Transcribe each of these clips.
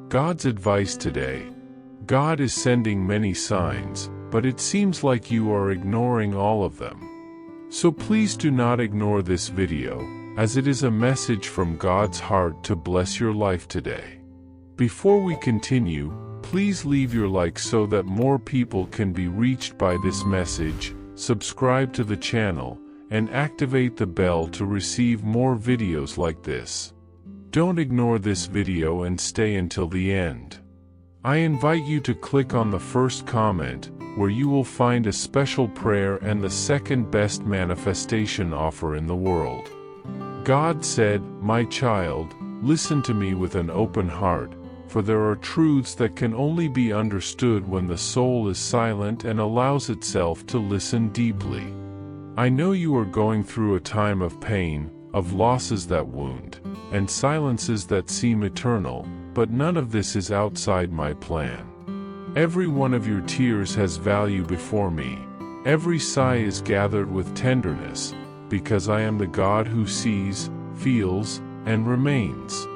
God's advice today. God is sending many signs, but it seems like you are ignoring all of them. So please do not ignore this video, as it is a message from God's heart to bless your life today. Before we continue, please leave your like so that more people can be reached by this message, subscribe to the channel, and activate the bell to receive more videos like this. Don't ignore this video and stay until the end. I invite you to click on the first comment, where you will find a special prayer and the second best manifestation offer in the world. God said, "My child, listen to me with an open heart, for there are truths that can only be understood when the soul is silent and allows itself to listen deeply. I know you are going through a time of pain, of losses that wound, and silences that seem eternal, but none of this is outside my plan. Every one of your tears has value before me. Every sigh is gathered with tenderness, because I am the God who sees, feels, and remains.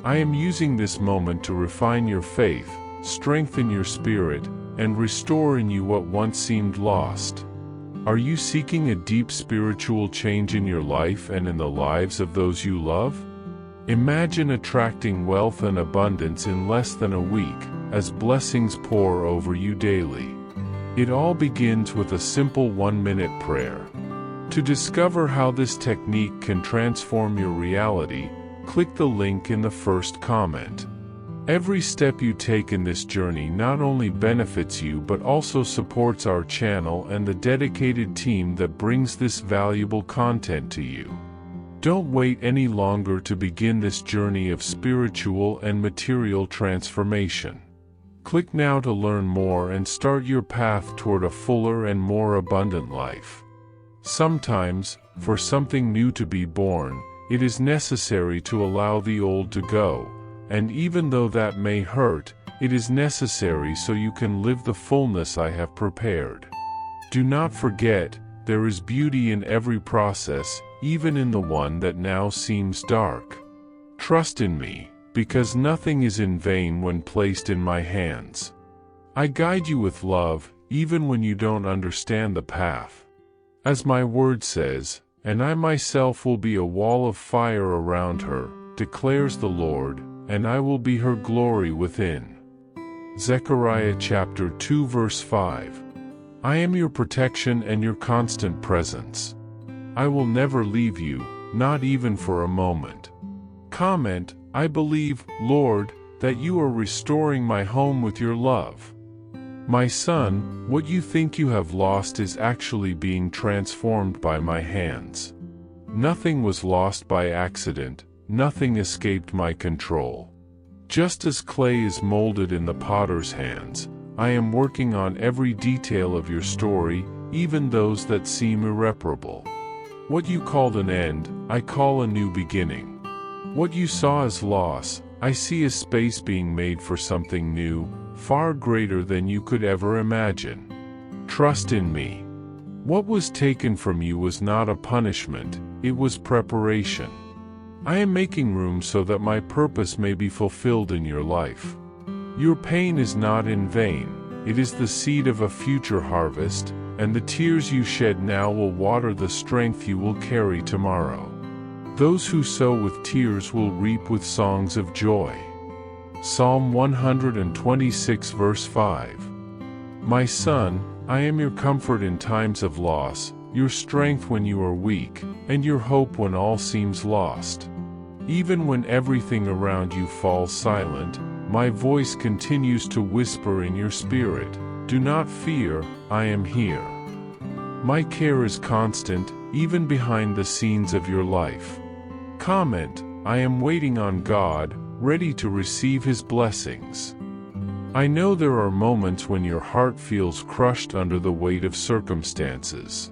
I am using this moment to refine your faith, strengthen your spirit, and restore in you what once seemed lost. Are you seeking a deep spiritual change in your life and in the lives of those you love? Imagine attracting wealth and abundance in less than a week, as blessings pour over you daily. It all begins with a simple 1-minute prayer. To discover how this technique can transform your reality, click the link in the first comment. Every step you take in this journey not only benefits you but also supports our channel and the dedicated team that brings this valuable content to you. Don't wait any longer to begin this journey of spiritual and material transformation. Click now to learn more and start your path toward a fuller and more abundant life. Sometimes, for something new to be born, it is necessary to allow the old to go. And even though that may hurt, it is necessary so you can live the fullness I have prepared. Do not forget, there is beauty in every process, even in the one that now seems dark. Trust in me, because nothing is in vain when placed in my hands. I guide you with love, even when you don't understand the path. As my word says, "And I myself will be a wall of fire around her," declares the Lord, "and I will be her glory within." Zechariah chapter 2 verse 5. I am your protection and your constant presence. I will never leave you, not even for a moment. Comment, I believe, Lord, that you are restoring my home with your love. My son, what you think you have lost is actually being transformed by my hands. Nothing was lost by accident. Nothing escaped my control. Just as clay is molded in the potter's hands, I am working on every detail of your story, even those that seem irreparable. What you called an end, I call a new beginning. What you saw as loss, I see a space being made for something new, far greater than you could ever imagine. Trust in me. What was taken from you was not a punishment, it was preparation. I am making room so that my purpose may be fulfilled in your life. Your pain is not in vain, it is the seed of a future harvest, and the tears you shed now will water the strength you will carry tomorrow. Those who sow with tears will reap with songs of joy. Psalm 126 verse 5. My son, I am your comfort in times of loss, your strength when you are weak, and your hope when all seems lost. Even when everything around you falls silent, my voice continues to whisper in your spirit, do not fear, I am here. My care is constant, even behind the scenes of your life. Comment, I am waiting on God, ready to receive His blessings. I know there are moments when your heart feels crushed under the weight of circumstances.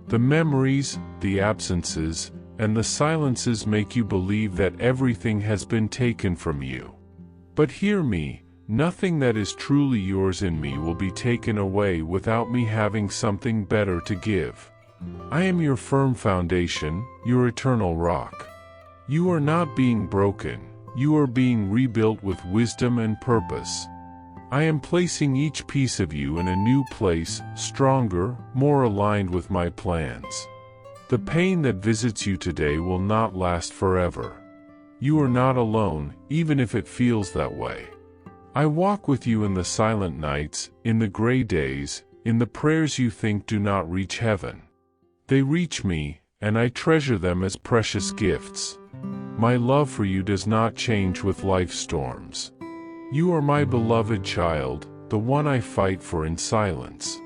The memories, the absences, and the silences make you believe that everything has been taken from you. But hear me, nothing that is truly yours in me will be taken away without me having something better to give. I am your firm foundation, your eternal rock. You are not being broken, you are being rebuilt with wisdom and purpose. I am placing each piece of you in a new place, stronger, more aligned with my plans. The pain that visits you today will not last forever. You are not alone, even if it feels that way. I walk with you in the silent nights, in the gray days, in the prayers you think do not reach heaven. They reach me, and I treasure them as precious gifts. My love for you does not change with life's storms. You are my beloved child, the one I fight for in silence.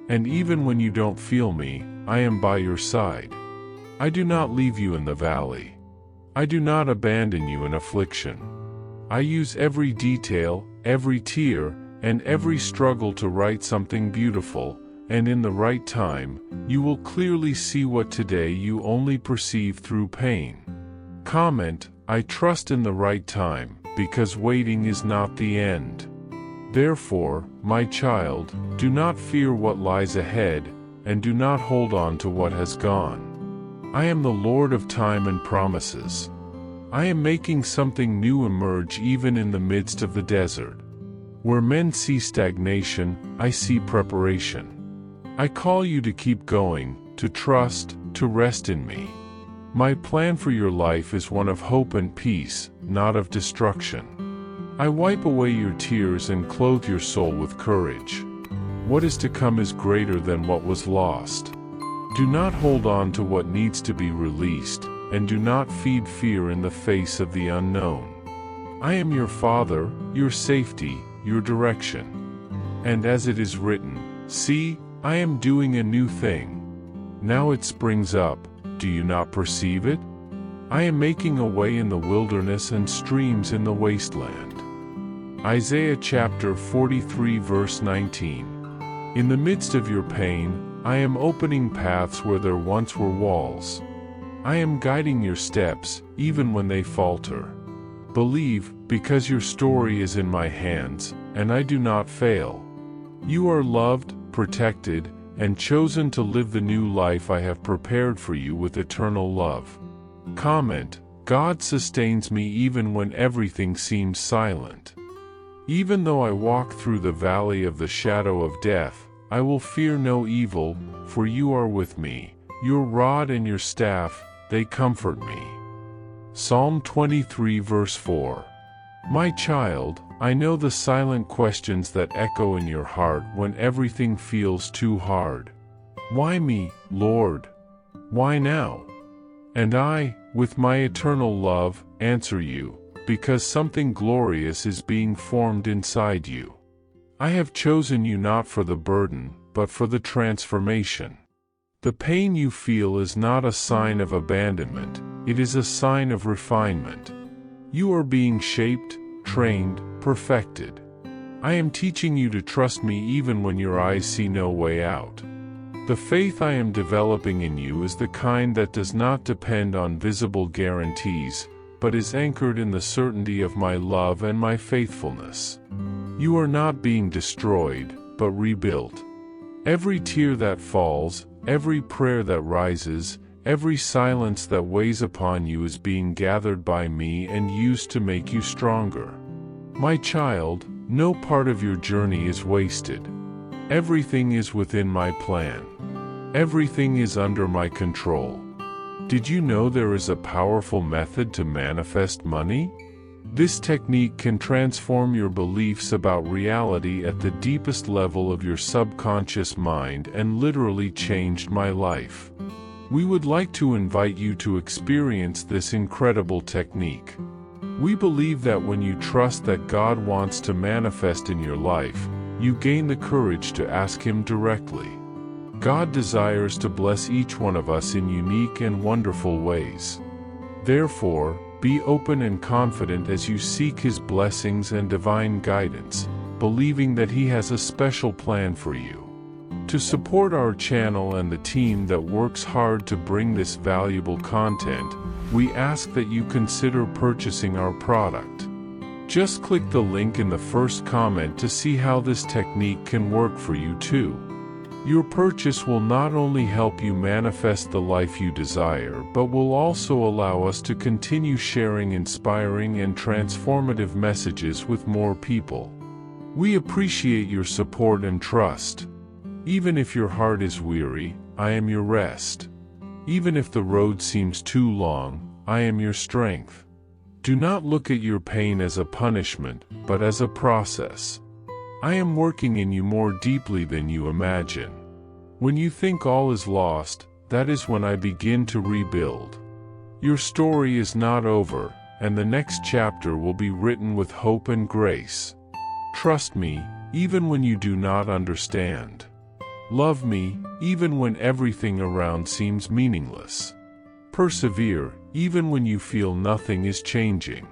And even when you don't feel me, I am by your side. I do not leave you in the valley. I do not abandon you in affliction. I use every detail, every tear, and every struggle to write something beautiful, and in the right time, you will clearly see what today you only perceive through pain. Comment, I trust in the right time, because waiting is not the end. Therefore, my child, do not fear what lies ahead, and do not hold on to what has gone. I am the Lord of time and promises. I am making something new emerge even in the midst of the desert. Where men see stagnation, I see preparation. I call you to keep going, to trust, to rest in me. My plan for your life is one of hope and peace, not of destruction. I wipe away your tears and clothe your soul with courage. What is to come is greater than what was lost. Do not hold on to what needs to be released, and do not feed fear in the face of the unknown. I am your Father, your safety, your direction. And as it is written, see, I am doing a new thing. Now it springs up, do you not perceive it? I am making a way in the wilderness and streams in the wasteland. Isaiah chapter 43 verse 19. In the midst of your pain, I am opening paths where there once were walls. I am guiding your steps, even when they falter. Believe, because your story is in my hands, and I do not fail. You are loved, protected, and chosen to live the new life I have prepared for you with eternal love. Comment, God sustains me even when everything seems silent. Even though I walk through the valley of the shadow of death, I will fear no evil, for you are with me. Your rod and your staff, they comfort me. Psalm 23 verse 4. My child, I know the silent questions that echo in your heart when everything feels too hard. Why me, Lord? Why now? And I, with my eternal love, answer you, because something glorious is being formed inside you. I have chosen you not for the burden, but for the transformation. The pain you feel is not a sign of abandonment, it is a sign of refinement. You are being shaped, trained, perfected. I am teaching you to trust me even when your eyes see no way out. The faith I am developing in you is the kind that does not depend on visible guarantees, but is anchored in the certainty of my love and my faithfulness. You are not being destroyed, but rebuilt. Every tear that falls, every prayer that rises, every silence that weighs upon you is being gathered by me and used to make you stronger. My child, no part of your journey is wasted. Everything is within my plan. Everything is under my control. Did you know there is a powerful method to manifest money? This technique can transform your beliefs about reality at the deepest level of your subconscious mind and literally changed my life. We would like to invite you to experience this incredible technique. We believe that when you trust that God wants to manifest in your life, you gain the courage to ask Him directly. God desires to bless each one of us in unique and wonderful ways. Therefore, be open and confident as you seek His blessings and divine guidance, believing that He has a special plan for you. To support our channel and the team that works hard to bring this valuable content, we ask that you consider purchasing our product. Just click the link in the first comment to see how this technique can work for you too. Your purchase will not only help you manifest the life you desire, but will also allow us to continue sharing inspiring and transformative messages with more people. We appreciate your support and trust. Even if your heart is weary, I am your rest. Even if the road seems too long, I am your strength. Do not look at your pain as a punishment, but as a process. I am working in you more deeply than you imagine. When you think all is lost, that is when I begin to rebuild. Your story is not over, and the next chapter will be written with hope and grace. Trust me, even when you do not understand. Love me, even when everything around seems meaningless. Persevere, even when you feel nothing is changing.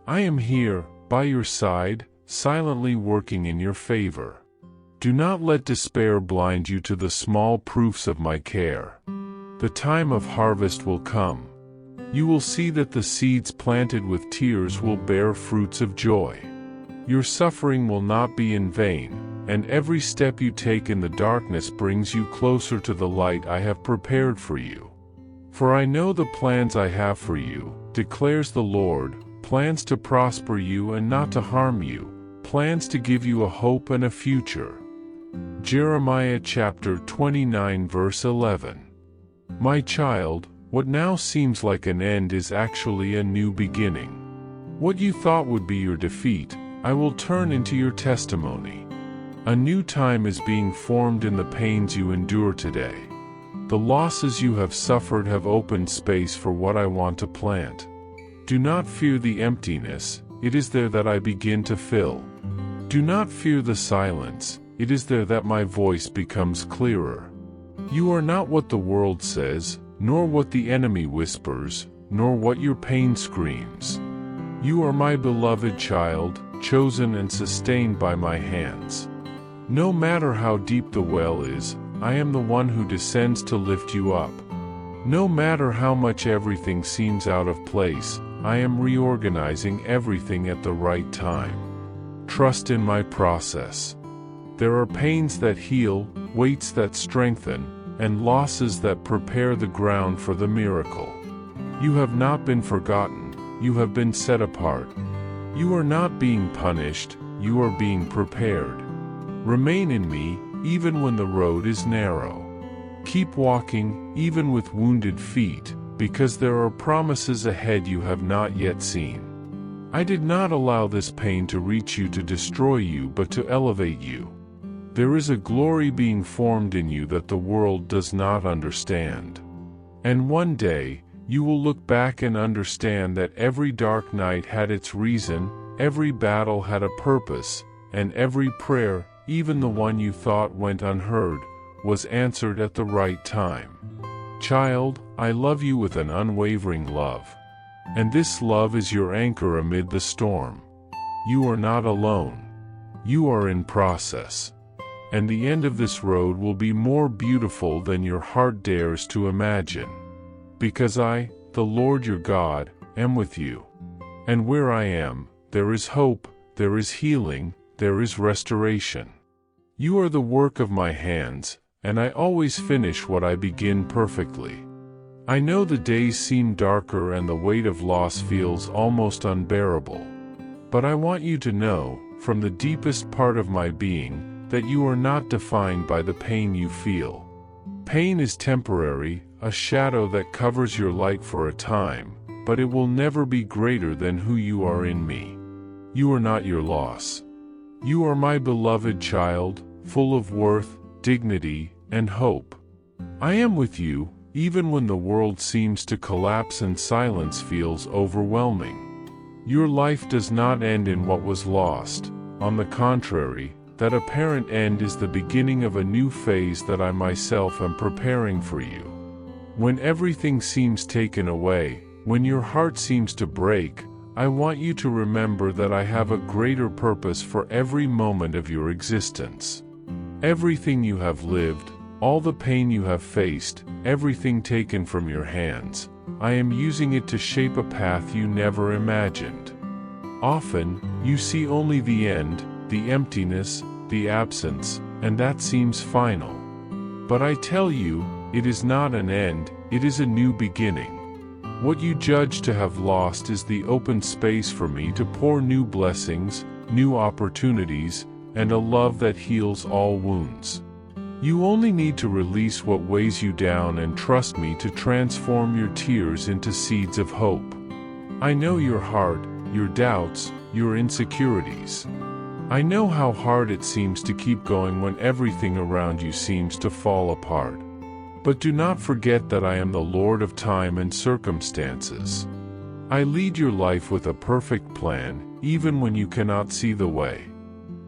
I am here, by your side, silently working in your favor. Do not let despair blind you to the small proofs of my care. The time of harvest will come. You will see that the seeds planted with tears will bear fruits of joy. Your suffering will not be in vain, and every step you take in the darkness brings you closer to the light I have prepared for you. For I know the plans I have for you, declares the Lord, plans to prosper you and not to harm you, plans to give you a hope and a future. Jeremiah chapter 29 verse 11. My child, what now seems like an end is actually a new beginning. What you thought would be your defeat, I will turn into your testimony. A new time is being formed in the pains you endure today. The losses you have suffered have opened space for what I want to plant. Do not fear the emptiness, it is there that I begin to fill. Do not fear the silence, it is there that my voice becomes clearer. You are not what the world says, nor what the enemy whispers, nor what your pain screams. You are my beloved child, chosen and sustained by my hands. No matter how deep the well is, I am the one who descends to lift you up. No matter how much everything seems out of place, I am reorganizing everything at the right time. Trust in my process. There are pains that heal, weights that strengthen, and losses that prepare the ground for the miracle. You have not been forgotten, you have been set apart. You are not being punished, you are being prepared. Remain in me, even when the road is narrow. Keep walking, even with wounded feet, because there are promises ahead you have not yet seen. I did not allow this pain to reach you to destroy you but to elevate you. There is a glory being formed in you that the world does not understand. And one day, you will look back and understand that every dark night had its reason, every battle had a purpose, and every prayer, even the one you thought went unheard, was answered at the right time. Child, I love you with an unwavering love. And this love is your anchor amid the storm. You are not alone. You are in process. And the end of this road will be more beautiful than your heart dares to imagine. Because I, the Lord your God, am with you. And where I am, there is hope, there is healing, there is restoration. You are the work of my hands, and I always finish what I begin perfectly. I know the days seem darker and the weight of loss feels almost unbearable. But I want you to know, from the deepest part of my being, that you are not defined by the pain you feel. Pain is temporary, a shadow that covers your light for a time, but it will never be greater than who you are in me. You are not your loss. You are my beloved child, full of worth, dignity, and hope. I am with you, even when the world seems to collapse and silence feels overwhelming. Your life does not end in what was lost. On the contrary, that apparent end is the beginning of a new phase that I myself am preparing for you. When everything seems taken away, when your heart seems to break, I want you to remember that I have a greater purpose for every moment of your existence. Everything you have lived, all the pain you have faced, everything taken from your hands, I am using it to shape a path you never imagined. Often, you see only the end, the emptiness, the absence, and that seems final. But I tell you, it is not an end, it is a new beginning. What you judge to have lost is the open space for me to pour new blessings, new opportunities, and a love that heals all wounds. You only need to release what weighs you down and trust me to transform your tears into seeds of hope. I know your heart, your doubts, your insecurities. I know how hard it seems to keep going when everything around you seems to fall apart. But do not forget that I am the Lord of time and circumstances. I lead your life with a perfect plan, even when you cannot see the way.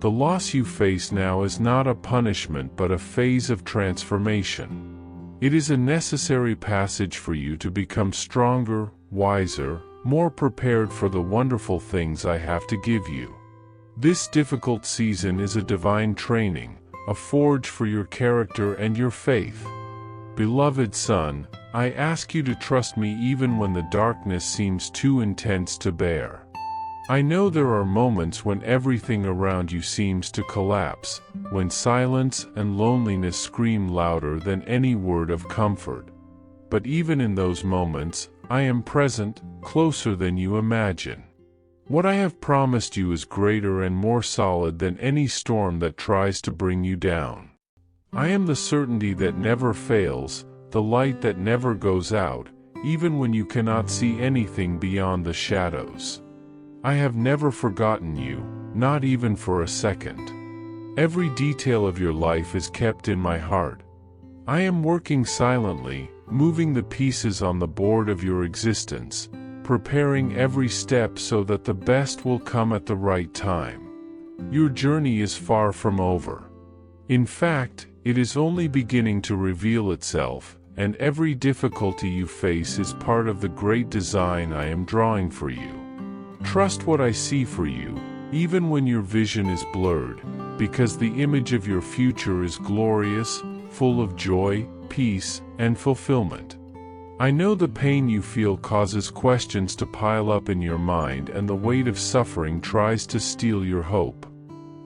The loss you face now is not a punishment but a phase of transformation. It is a necessary passage for you to become stronger, wiser, more prepared for the wonderful things I have to give you. This difficult season is a divine training, a forge for your character and your faith. Beloved son, I ask you to trust me even when the darkness seems too intense to bear. I know there are moments when everything around you seems to collapse, when silence and loneliness scream louder than any word of comfort. But even in those moments, I am present, closer than you imagine. What I have promised you is greater and more solid than any storm that tries to bring you down. I am the certainty that never fails, the light that never goes out, even when you cannot see anything beyond the shadows. I have never forgotten you, not even for a second. Every detail of your life is kept in my heart. I am working silently, moving the pieces on the board of your existence, preparing every step so that the best will come at the right time. Your journey is far from over. In fact, it is only beginning to reveal itself, and every difficulty you face is part of the great design I am drawing for you. Trust what I see for you, even when your vision is blurred, because the image of your future is glorious, full of joy, peace, and fulfillment. I know the pain you feel causes questions to pile up in your mind, and the weight of suffering tries to steal your hope.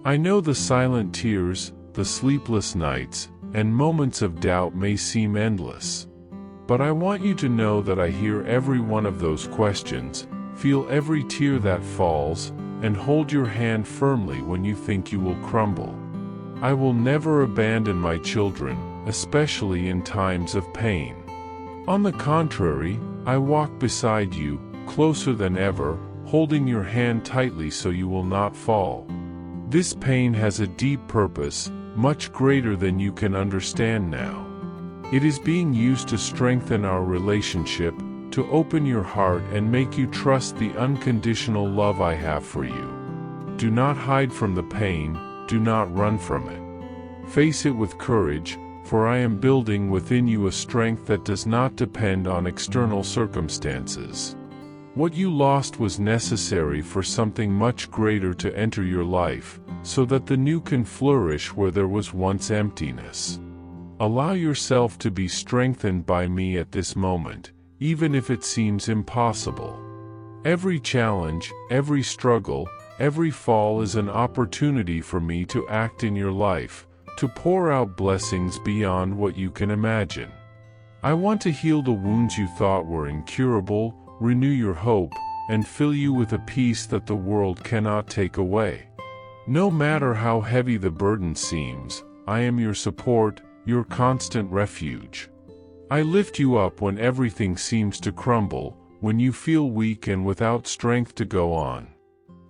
I know the silent tears, the sleepless nights, and moments of doubt may seem endless. But I want you to know that I hear every one of those questions, feel every tear that falls, and hold your hand firmly when you think you will crumble. I will never abandon my children, especially in times of pain. On the contrary, I walk beside you, closer than ever, holding your hand tightly so you will not fall. This pain has a deep purpose, much greater than you can understand now. It is being used to strengthen our relationship, to open your heart and make you trust the unconditional love I have for you. Do not hide from the pain, do not run from it. Face it with courage, for I am building within you a strength that does not depend on external circumstances. What you lost was necessary for something much greater to enter your life, so that the new can flourish where there was once emptiness. Allow yourself to be strengthened by me at this moment, even if it seems impossible. Every challenge, every struggle, every fall is an opportunity for me to act in your life, to pour out blessings beyond what you can imagine. I want to heal the wounds you thought were incurable, renew your hope, and fill you with a peace that the world cannot take away. No matter how heavy the burden seems, I am your support, your constant refuge. I lift you up when everything seems to crumble, when you feel weak and without strength to go on.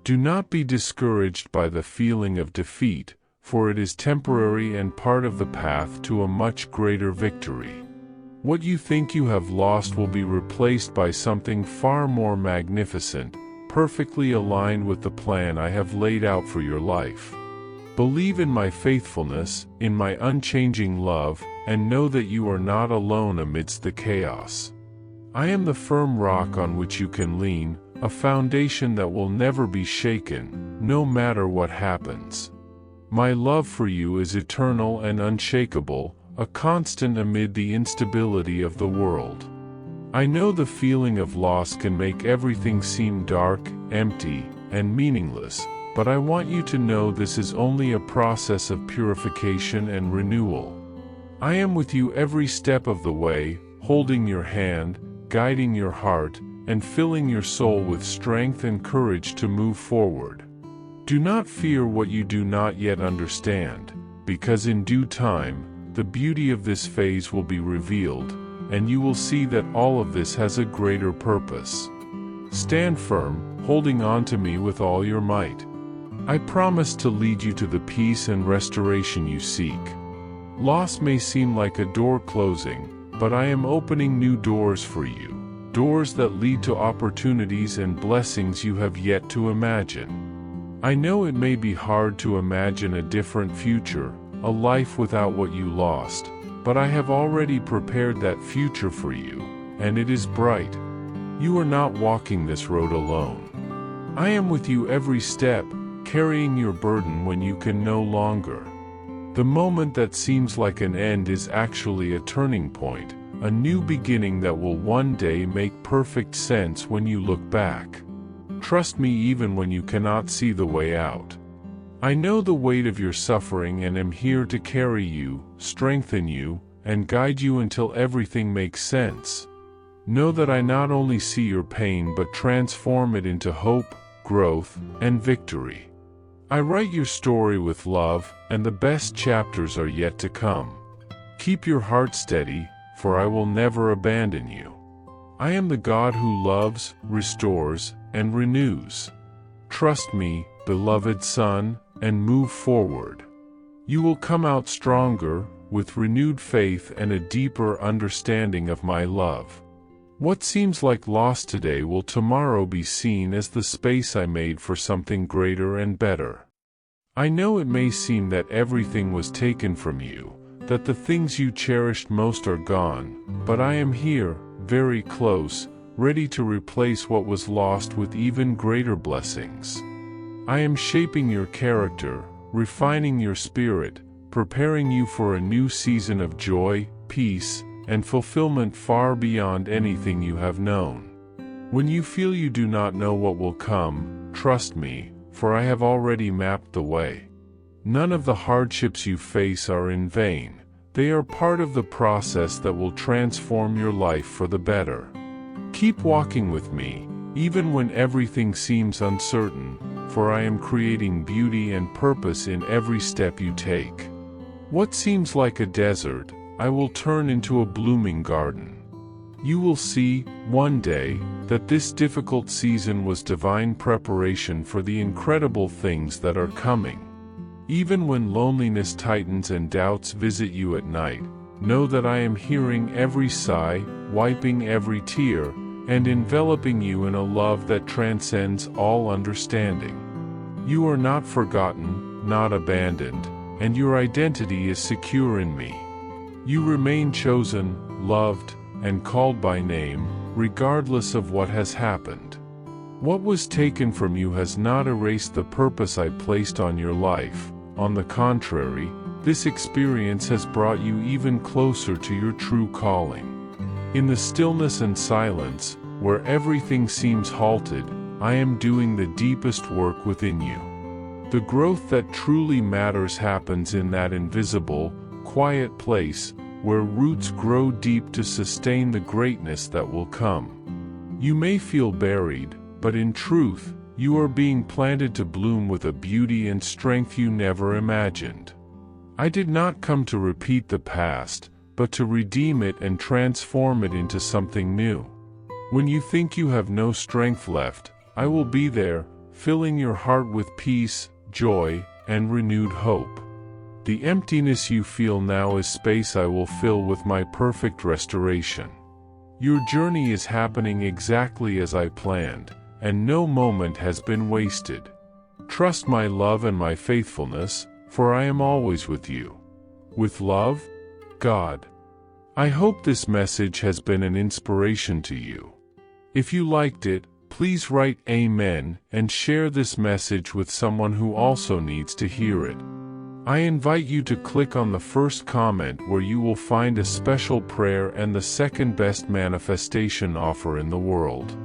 Do not be discouraged by the feeling of defeat, for it is temporary and part of the path to a much greater victory. What you think you have lost will be replaced by something far more magnificent, perfectly aligned with the plan I have laid out for your life. Believe in my faithfulness, in my unchanging love, and know that you are not alone amidst the chaos. I am the firm rock on which you can lean, a foundation that will never be shaken, no matter what happens. My love for you is eternal and unshakable, a constant amid the instability of the world. I know the feeling of loss can make everything seem dark, empty, and meaningless, but I want you to know this is only a process of purification and renewal. I am with you every step of the way, holding your hand, guiding your heart, and filling your soul with strength and courage to move forward. Do not fear what you do not yet understand, because in due time, the beauty of this phase will be revealed, and you will see that all of this has a greater purpose. Stand firm, holding on to me with all your might. I promise to lead you to the peace and restoration you seek. Loss may seem like a door closing, but I am opening new doors for you, doors that lead to opportunities and blessings you have yet to imagine. I know it may be hard to imagine a different future, a life without what you lost, but I have already prepared that future for you, and it is bright. You are not walking this road alone. I am with you every step, carrying your burden when you can no longer. The moment that seems like an end is actually a turning point, a new beginning that will one day make perfect sense when you look back. Trust me even when you cannot see the way out. I know the weight of your suffering and am here to carry you, strengthen you, and guide you until everything makes sense. Know that I not only see your pain but transform it into hope, growth, and victory. I write your story with love, and the best chapters are yet to come. Keep your heart steady, for I will never abandon you. I am the God who loves, restores, and renews. Trust me, beloved son, and move forward. You will come out stronger, with renewed faith and a deeper understanding of my love. What seems like loss today will tomorrow be seen as the space I made for something greater and better. I know it may seem that everything was taken from you, that the things you cherished most are gone, but I am here, very close, ready to replace what was lost with even greater blessings. I am shaping your character, refining your spirit, preparing you for a new season of joy, peace, and fulfillment far beyond anything you have known. When you feel you do not know what will come, trust me, for I have already mapped the way. None of the hardships you face are in vain. They are part of the process that will transform your life for the better. Keep walking with me, even when everything seems uncertain, for I am creating beauty and purpose in every step you take. What seems like a desert, I will turn into a blooming garden. You will see, one day, that this difficult season was divine preparation for the incredible things that are coming. Even when loneliness tightens and doubts visit you at night, know that I am hearing every sigh, wiping every tear, and enveloping you in a love that transcends all understanding. You are not forgotten, not abandoned, and your identity is secure in me. You remain chosen, loved, and called by name, regardless of what has happened. What was taken from you has not erased the purpose I placed on your life. On the contrary, this experience has brought you even closer to your true calling. In the stillness and silence, where everything seems halted, I am doing the deepest work within you. The growth that truly matters happens in that invisible, quiet place, where roots grow deep to sustain the greatness that will come. You may feel buried, but in truth, you are being planted to bloom with a beauty and strength you never imagined. I did not come to repeat the past, but to redeem it and transform it into something new. When you think you have no strength left, I will be there, filling your heart with peace, joy, and renewed hope. The emptiness you feel now is space I will fill with my perfect restoration. Your journey is happening exactly as I planned, and no moment has been wasted. Trust my love and my faithfulness, for I am always with you. With love, God. I hope this message has been an inspiration to you. If you liked it, please write Amen and share this message with someone who also needs to hear it. I invite you to click on the first comment where you will find a special prayer and the second best manifestation offer in the world.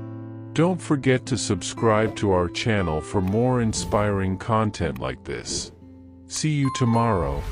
Don't forget to subscribe to our channel for more inspiring content like this. See you tomorrow.